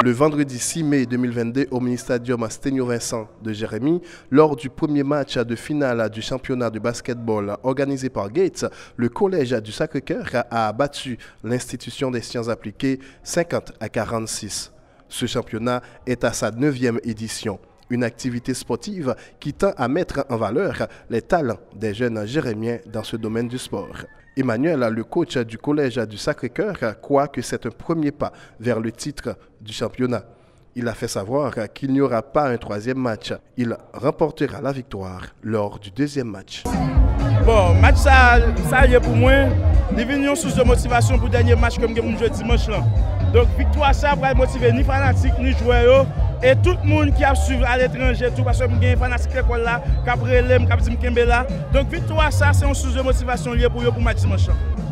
Le vendredi 6 mai 2022 au mini-stadium Sténio-Vincent de Jérémie, lors du premier match de finale du championnat de basketball organisé par Gates, le collège du Sacré-Cœur a battu l'institution des sciences appliquées 50-46. Ce championnat est à sa 9e édition. Une activité sportive qui tend à mettre en valeur les talents des jeunes jérémiens dans ce domaine du sport. Emmanuel, le coach du collège du Sacré-Cœur, croit que c'est un premier pas vers le titre du championnat. Il a fait savoir qu'il n'y aura pas un troisième match. Il remportera la victoire lors du deuxième match. Bon, match ça y est pour moi. Devenu une source de motivation pour le dernier match comme je joue dimanche là. Donc victoire ça va motiver ni fanatiques ni joueurs et tout le monde qui a suivi à l'étranger tout parce que j'ai des fanatiques l'école là, qui a relève, qui a dit Kembe là. Donc victoire ça c'est une source de motivation liée pour match dimanche.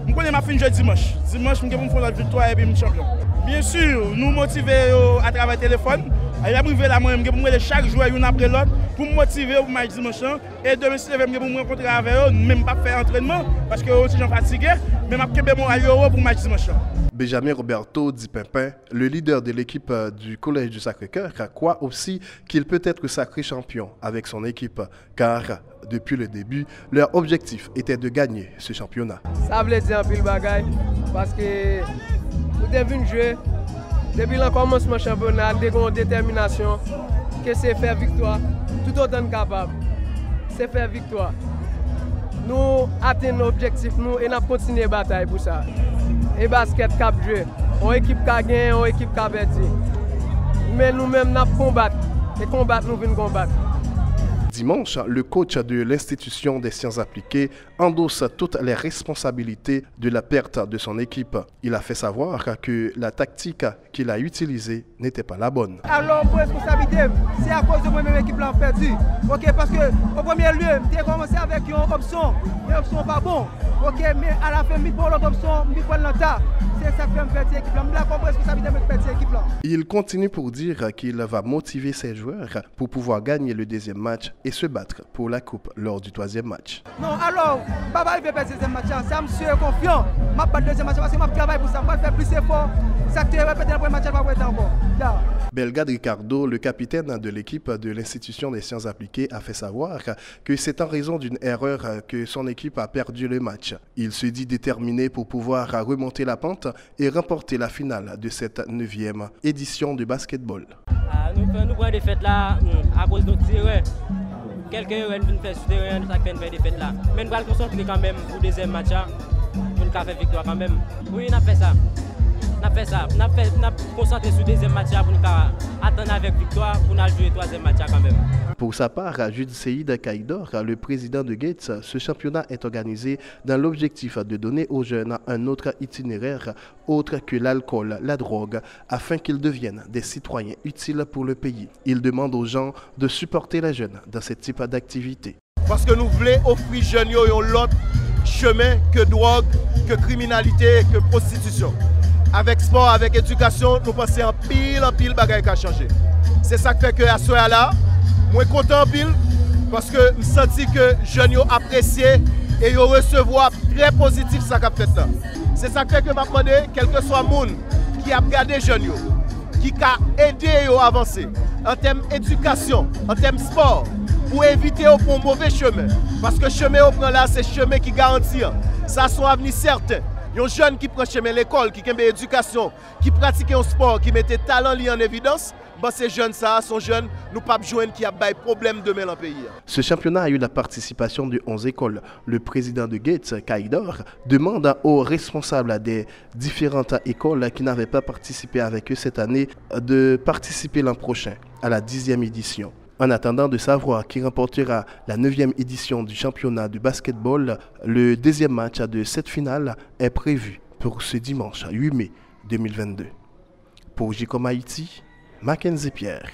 Je connais ma fin de dimanche. Dimanche je vais faire la victoire et puis je suis champion. Bien sûr, nous motiver à travers le téléphone. Il a privé la moi chaque joueur une après l'autre pour me motiver au match dimanche et demain si je vais me rencontrer avec eux, même pas faire entraînement parce que aussi j'en fatigué, mais m'a kembe mon aller pour match dimanche. Benjamin Roberto dit Pimpin, le leader de l'équipe du Collège du Sacré-Cœur, croit aussi qu'il peut être sacré champion avec son équipe, car depuis le début, leur objectif était de gagner ce championnat. Ça veut dire un pile bagaille, parce que nous devons jouer, depuis le commencement du championnat, nous avons une détermination, que c'est faire victoire, tout autant capable, c'est faire victoire. Nous atteignons nos objectifs nous, et nous continuons la bataille pour ça. Et basket cap joué, on équipe qui a gagné, on équipe qui a perdu. Mais nous-mêmes, nous combattons. Et combattre, nous venons combattre. Dimanche, le coach de l'institution des sciences appliquées endosse toutes les responsabilités de la perte de son équipe. Il a fait savoir que la tactique qu'il a utilisée n'était pas la bonne. Alors, pour responsabilité, c'est à cause de moi-même équipe l'a perdu. Ok, parce que au premier lieu, j'ai commencé avec une option, mais l'option pas bon. Ok, mais à la fin, je prends l'autre option, je prends l'autre. C'est ça qui fait me perdre l'équipe. Je la responsabilité de me perdre l'équipe. Il continue pour dire qu'il va motiver ses joueurs pour pouvoir gagner le deuxième match et se battre pour la coupe lors du troisième match. Non, alors, je ne vais pas perdre le deuxième match. Ça me suis confiant. Je ne vais pas le deuxième match parce que je travaille pour ça. Je vais faire plus d'efforts. Ça que répéter le premier match, je vais être encore. Belgade Ricardo, le capitaine de l'équipe de l'Institution des sciences appliquées, a fait savoir que c'est en raison d'une erreur que son équipe a perdu le match. Il se dit déterminé pour pouvoir remonter la pente et remporter la finale de cette 9e édition de basketball. Nous prenons des fêtes là à cause de tireurs. Quelqu'un vient faire sur terrain, nous avons fait des fêtes là. Mais nous allons concentrer quand même pour le deuxième match pour nous faire victoire quand même. Oui, on a fait ça. On a fait ça. On a concentré sur le deuxième match pour nous attendre avec victoire pour nous jouer le troisième match quand même. Pour sa part, Jude Seïd Kaïdor, le président de Gates, ce championnat est organisé dans l'objectif de donner aux jeunes un autre itinéraire autre que l'alcool, la drogue, afin qu'ils deviennent des citoyens utiles pour le pays. Il demande aux gens de supporter les jeunes dans ce type d'activité. Parce que nous voulons offrir aux jeunes l'autre chemin que drogue, que criminalité, que prostitution. Avec sport, avec éducation, nous pensons en pile bagaille qui a changé. C'est ça qui fait que à ce là, je suis content en pile parce que je sens que les jeunes ont apprécié et ils recevoir très positif ça qu'a fait là. C'est ça qui fait que je demande, quel que soit le monde qui a regardé les jeunes, qui a aidé à avancer en termes d'éducation, en termes de sport, pour éviter au mauvais chemin. Parce que le chemin qu'on prend là, c'est le chemin qui garantit. Ça son avenir certain. Il y a un jeune qui prend chemin l'école, qui a l'éducation, qui pratique un sport, qui met talent en évidence. Ces jeunes, sont jeunes, nous ne pouvons pas jouer qui a des problèmes demain dans le pays. Ce championnat a eu la participation de 11 écoles. Le président de Gates, Kaïdor, demande aux responsables des différentes écoles qui n'avaient pas participé avec eux cette année de participer l'an prochain à la 10e édition. En attendant de savoir qui remportera la 9e édition du championnat de basketball, le deuxième match de cette finale est prévu pour ce dimanche 8 mai 2022. Pour JCOM Haïti, Mackenzie Pierre.